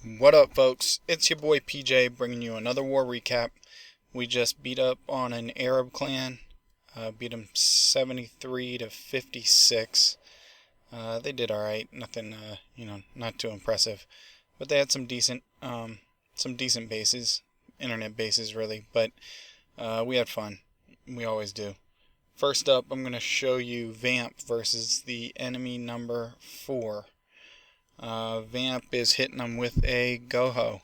What up, folks? It's your boy PJ bringing you another war recap. We just beat up on an Arab clan, beat them 73 to 56. They did all right, nothing, not too impressive, but they had some decent bases, internet bases really. But we had fun. We always do. First up, I'm gonna show you Vamp versus the enemy number 4. Vamp is hitting them with a GoHo,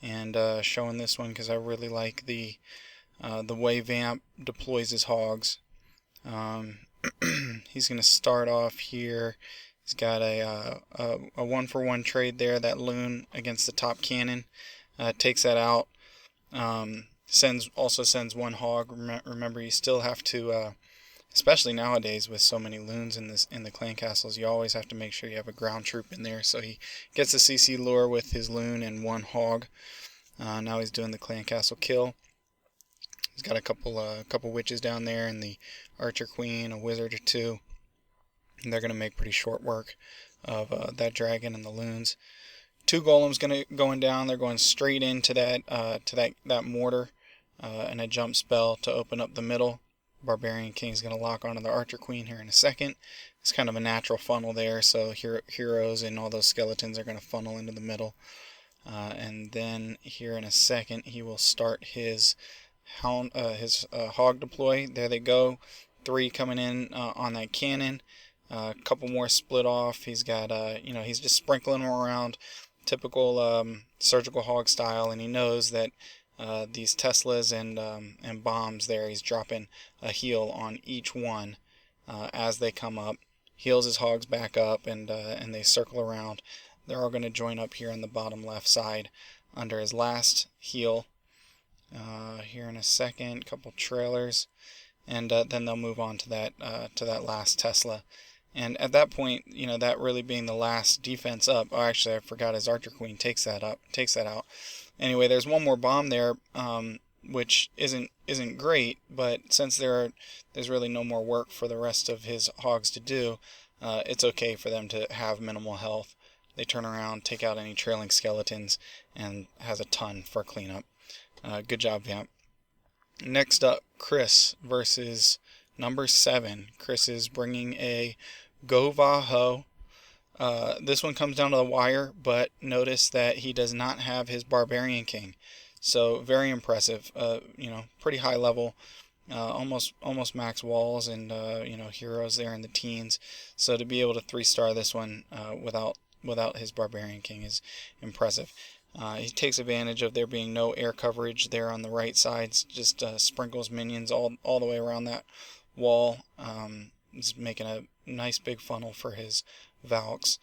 and showing this one because I really like the way Vamp deploys his hogs. He's going to start off here. He's got a 1-for-1 trade there. That loon against the top cannon, takes that out. Also sends one hog. Remember, you still have to. Especially nowadays with so many loons in the clan castles, you always have to make sure you have a ground troop in there. So he gets a CC lure with his loon and one hog. Now he's doing the clan castle kill. He's got a couple witches down there and the archer queen, a wizard or two. And they're gonna make pretty short work of that dragon and the loons. 2 golems going down. They're going straight into that mortar and a jump spell to open up the middle. Barbarian King is going to lock onto the Archer Queen here in a second. It's kind of a natural funnel there, so heroes and all those skeletons are going to funnel into the middle. And then here in a second, he will start his hog deploy. There they go. 3 coming in on that cannon. A couple more split off. He's got he's just sprinkling them around, typical surgical hog style, and he knows that. These Teslas and bombs there, he's dropping a heal on each one as they come up. Heals his hogs back up, and they circle around. They're all going to join up here on the bottom left side under his last heal. Here in a second, couple trailers, and then they'll move on to that last Tesla. And at that point, that really being the last defense up. Oh, actually, I forgot his Archer Queen takes that out. Anyway, there's one more bomb there, which isn't great, but since there's really no more work for the rest of his hogs to do, it's okay for them to have minimal health. They turn around, take out any trailing skeletons, and has a ton for cleanup. Good job, Vamp. Next up, Chris versus number 7. Chris is bringing a GoVaHo. This one comes down to the wire, but notice that he does not have his Barbarian King. So very impressive. Pretty high level, almost max walls, and heroes there in the teens. So to be able to 3-star this one without his Barbarian King is impressive. He takes advantage of there being no air coverage there on the right side. Just sprinkles minions all the way around that wall. He's making a nice big funnel for his Valks.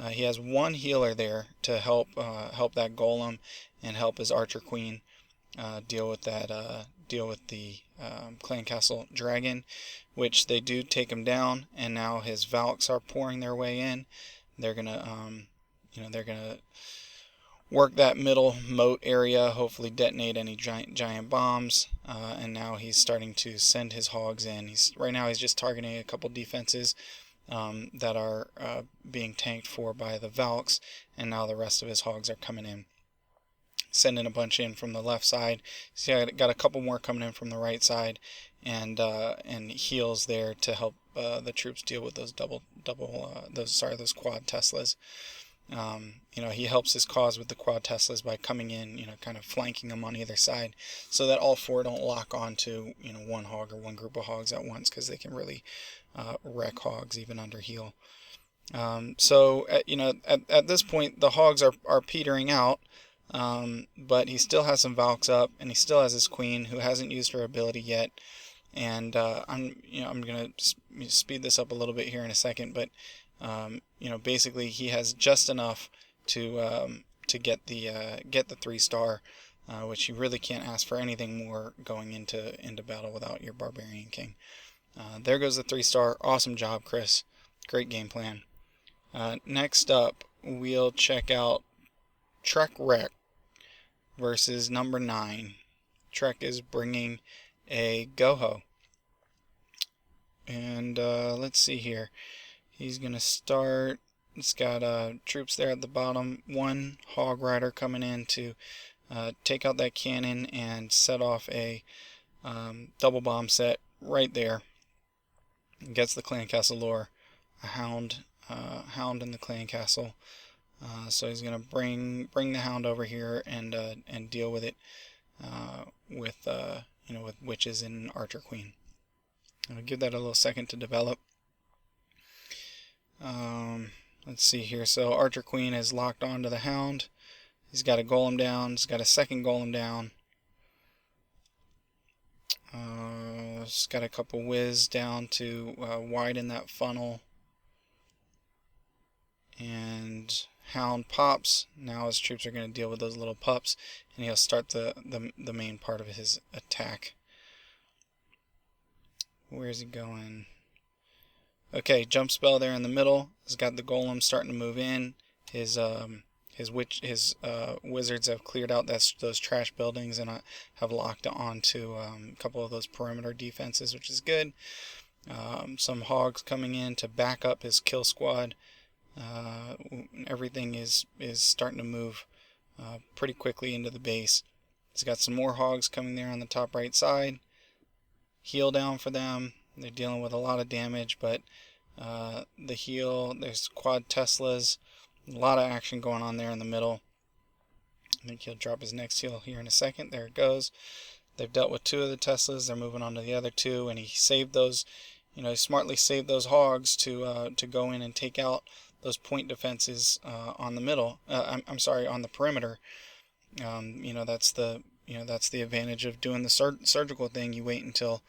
He has one healer there to help that golem and help his Archer Queen deal with the clan castle dragon, which they do take him down. And now his Valks are pouring their way in. They're gonna work that middle moat area, hopefully detonate any giant bombs, and now he's starting to send his hogs in. Right now he's just targeting a couple defenses that are being tanked for by the Valks, and now the rest of his hogs are coming in. Sending a bunch in from the left side. See, I got a couple more coming in from the right side, and heals there to help the troops deal with those those quad Teslas. He helps his cause with the quad Teslas by coming in, kind of flanking them on either side, so that all 4 don't lock onto, one hog or one group of hogs at once, because they can really wreck hogs even under heal. So at this point, the hogs are petering out, but he still has some Valks up, and he still has his queen who hasn't used her ability yet. And I'm gonna speed this up a little bit here in a second, but basically he has just enough to get the 3-star, which you really can't ask for anything more going into battle without your Barbarian King. There goes the 3-star. Awesome job, Chris. Great game plan. Next up, we'll check out Truckwreck versus number 9. Trek is bringing a GoHo. And let's see here. He's going to start It's got troops there at the bottom. One hog rider coming in to take out that cannon and set off a double bomb set right there. Gets the clan castle lore. A hound in the clan castle. So he's gonna bring the hound over here and deal with it with with witches and archer queen. I'll give that a little second to develop. Let's see here. So archer queen is locked onto the hound. He's got a golem down. He's got a second golem down. He's got a couple whiz down to widen that funnel. And hound pops. Now his troops are going to deal with those little pups, and he'll start the main part of his attack. Where's he going? Okay, jump spell there in the middle. He's got the golem starting to move in. His wizards have cleared out those trash buildings and have locked onto a couple of those perimeter defenses, which is good. Some hogs coming in to back up his kill squad. Everything is starting to move pretty quickly into the base. He's got some more hogs coming there on the top right side. Heal down for them. They're dealing with a lot of damage, but the heal, there's quad Teslas. A lot of action going on there in the middle. I think he'll drop his next heal here in a second. There it goes. They've dealt with 2 of the Teslas. They're moving on to the other 2, and he saved those. He smartly saved those hogs to go in and take out those point defenses on the middle. I'm sorry, on the perimeter. That's the advantage of doing the surgical thing. You wait until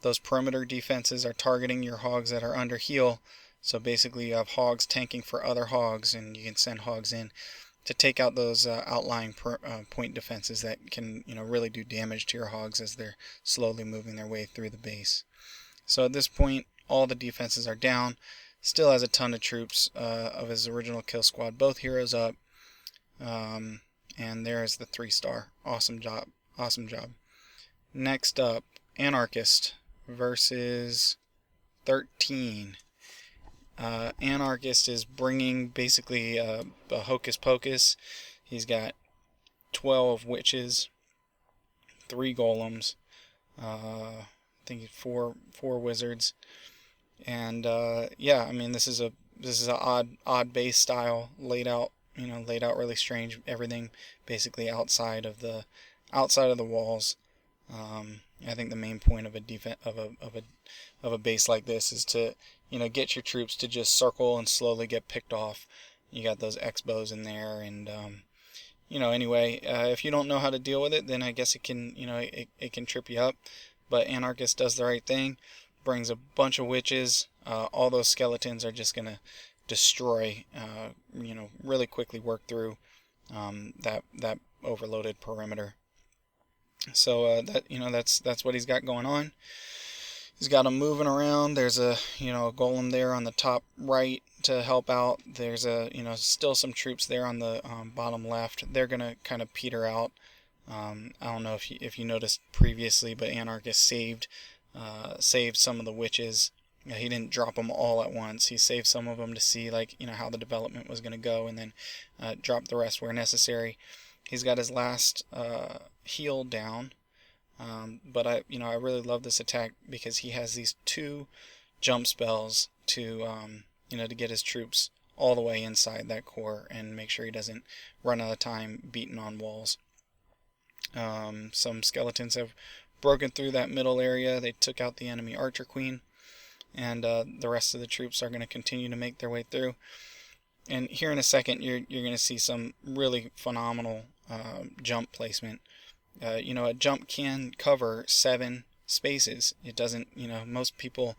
those perimeter defenses are targeting your hogs that are under heal. So basically you have hogs tanking for other hogs, and you can send hogs in to take out those outlying point defenses that can really do damage to your hogs as they're slowly moving their way through the base. So at this point, all the defenses are down. Still has a ton of troops of his original kill squad. Both heroes up. And there's the 3-star. Awesome job. Awesome job. Next up, Anarchist versus 13. Anarchist is bringing basically a Hocus Pocus. He's got 12 witches, 3 golems, I think 4 wizards, and yeah, I mean this is a odd base style laid out really strange. Everything basically outside of the walls. I think the main point of a base like this is to get your troops to just circle and slowly get picked off. You got those X-bows in there, and anyway, if you don't know how to deal with it, then I guess it can it can trip you up. But Anarchist does the right thing, brings a bunch of witches. All those skeletons are just gonna destroy, really quickly work through that overloaded perimeter. So that's what he's got going on. He's got them moving around. There's a golem there on the top right to help out. There's still some troops there on the bottom left. They're gonna kind of peter out. I don't know if you noticed previously, but Anarchist saved some of the witches. He didn't drop them all at once. He saved some of them to see how the development was gonna go, and then dropped the rest where necessary. He's got his last heal down. But I really love this attack because he has these 2 jump spells to to get his troops all the way inside that core and make sure he doesn't run out of time beating on walls. Some skeletons have broken through that middle area. They took out the enemy archer queen, and the rest of the troops are going to continue to make their way through. And here in a second, you're going to see some really phenomenal jump placement. A jump can cover 7 spaces. It doesn't. Most people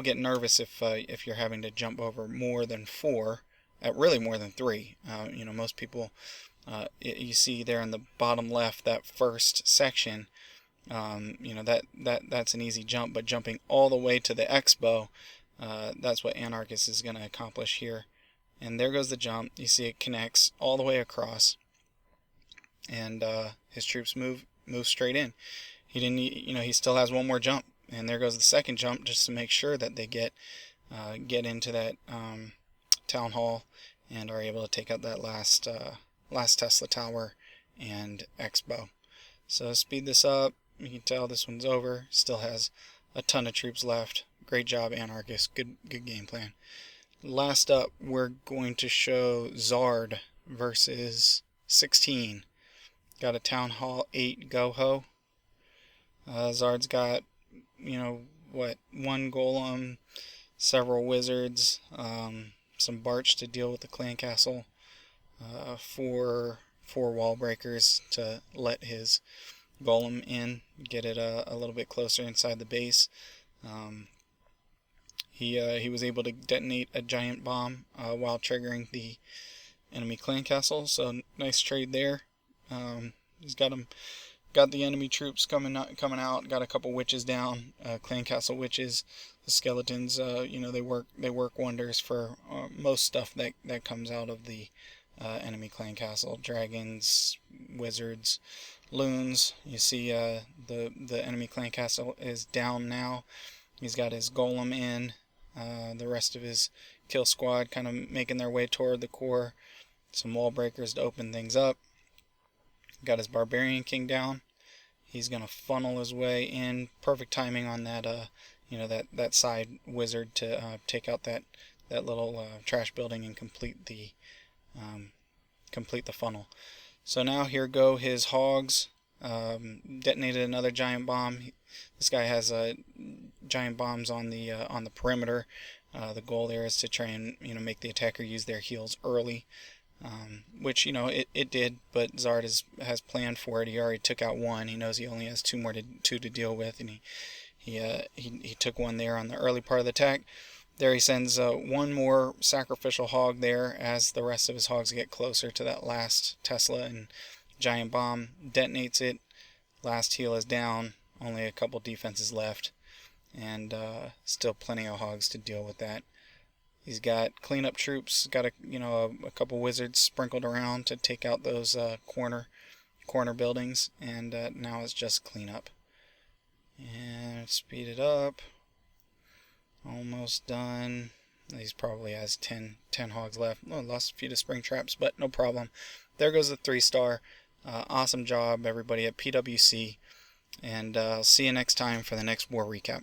get nervous if you're having to jump over more than 4, really more than 3. Most people. You see there in the bottom left, that first section. That's an easy jump, but jumping all the way to the X-bow, that's what Anarchist is going to accomplish here. And there goes the jump. You see it connects all the way across. And his troops move straight in. He didn't, he still has one more jump, and there goes the second jump just to make sure that they get get into that town hall and are able to take out that last Tesla tower and Expo. So speed this up. You can tell this one's over. Still has a ton of troops left. Great job, Anarchist. Good game plan. Last up, we're going to show Zard versus 16. Got a Town Hall 8 GoHo. Zard's got, one golem, several wizards, some barch to deal with the clan castle, four wall breakers to let his golem in, get it a little bit closer inside the base. He was able to detonate a giant bomb while triggering the enemy clan castle, so nice trade there. He's got the enemy troops coming out. Got a couple witches down, clan castle witches. The skeletons, they work wonders for most stuff that comes out of the enemy clan castle. Dragons, wizards, loons. You see the enemy clan castle is down now. He's got his golem in. The rest of his kill squad kind of making their way toward the core. Some wall breakers to open things up. Got his Barbarian King down. He's going to funnel his way in. Perfect timing on that, that side wizard to take out that little trash building and complete the funnel. So now here go his hogs. Detonated another giant bomb. This guy has giant bombs on the perimeter. The goal there is to try and make the attacker use their heals early. Which it did, but Zard has planned for it. He already took out one. He knows he only has two to deal with, and he took one there on the early part of the attack. There he sends one more sacrificial hog there as the rest of his hogs get closer to that last Tesla and giant bomb. Detonates it. Last heal is down. Only a couple defenses left, and still plenty of hogs to deal with that. He's got cleanup troops, got a couple wizards sprinkled around to take out those corner buildings, and now it's just cleanup. And speed it up. Almost done. He's probably has 10 hogs left. Oh, lost a few to spring traps, but no problem. There goes the 3-star. Awesome job, everybody at PWC, and I'll see you next time for the next war recap.